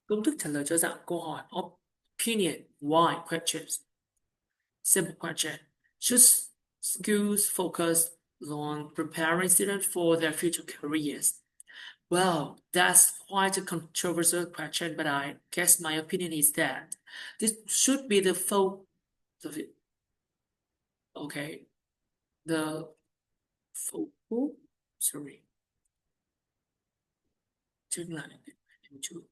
Công thức trả lời cho dạng câu hỏi opinion, why questions. Simple question. Should schools focus on preparing students for their future careers? Well, that's quite a controversial question, but I guess my opinion is that this should be the focus of it. Okay, the focal, sorry, dừng lại một chút.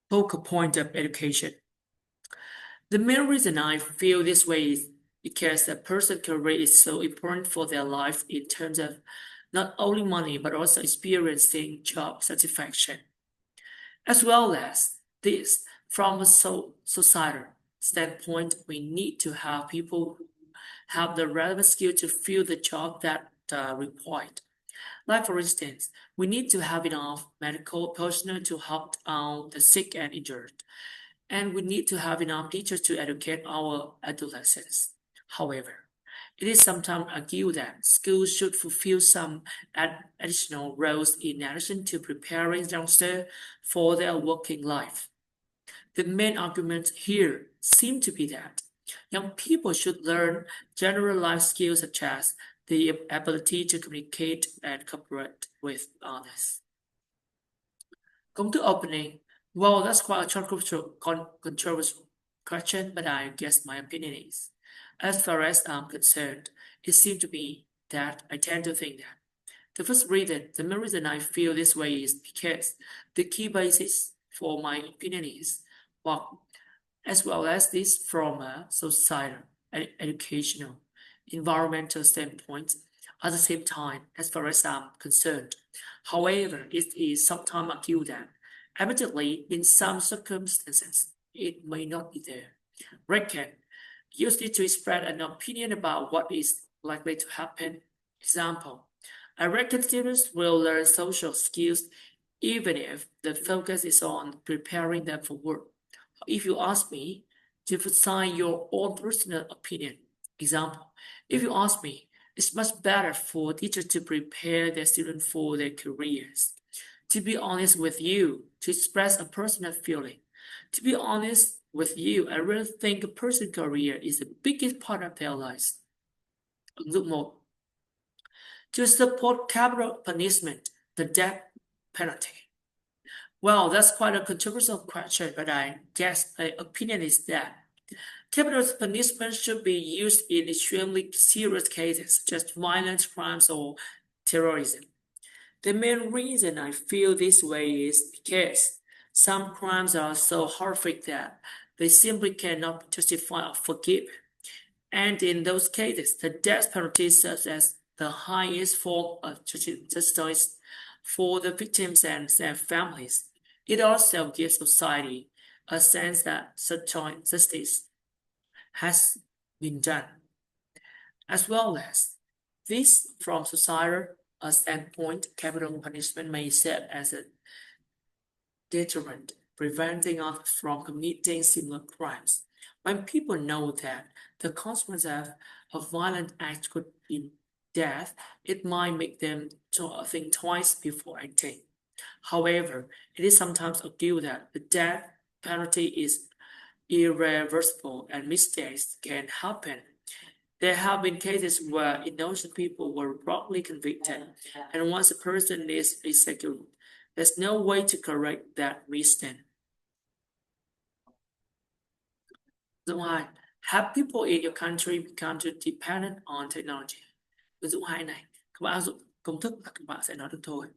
Focal point of education. The main reason I feel this way is because a person's career is so important for their life in terms of not only money but also experiencing job satisfaction. As well as this, from a societal standpoint, we need to have people who have the relevant skill to fill the job that required. Like for instance, we need to have enough medical personnel to help out the sick and injured, and we need to have enough teachers to educate our adolescents. However, it is sometimes argued that schools should fulfill some additional roles in addition to preparing youngsters for their working life. The main argument here seems to be that young people should learn general life skills such as the ability to communicate and cooperate with others. Công thức opening. Well, that's quite a controversial question, but I guess my opinion is. As far as I'm concerned, it seems to be that I tend to think that the main reason I feel this way is because the key basis for my opinion is, well, as well as this from a societal, educational, environmental standpoint, at the same time, as far as I'm concerned. However, it is sometimes argued that, admittedly, in some circumstances, it may not be there. Reckon, use it to express an opinion about what is likely to happen. Example, I reckon students will learn social skills even if the focus is on preparing them for work. If you ask me to emphasize your own personal opinion, example, if you ask me, it's much better for teachers to prepare their students for their careers. To be honest with you, to express a personal feeling. To be honest with you, I really think a person's career is the biggest part of their lives. Ứng dụng 1. To support capital punishment, the death penalty. Well, that's quite a controversial question, but I guess my opinion is that capital punishment should be used in extremely serious cases, such as violent crimes or terrorism. The main reason I feel this way is because some crimes are so horrific that they simply cannot be justified or forgiven. And in those cases, the death penalty serves as the highest form of justice for the victims and their families. It also gives society a sense that such justice has been done. As well as this, from societal standpoint, capital punishment may serve as a deterrent, preventing others from committing similar crimes. When people know that the consequence of a violent act could be death, it might make them think twice before acting. However, it is sometimes argued that the death penalty is irreversible and mistakes can happen. There have been cases where innocent people were wrongly convicted, and once a person is executed, there's no way to correct that mistake. Thứ hai, have people in your country become too dependent on technology? Ví dụ hai này, các bạn áp dụng công thức là các bạn sẽ nói được thôi.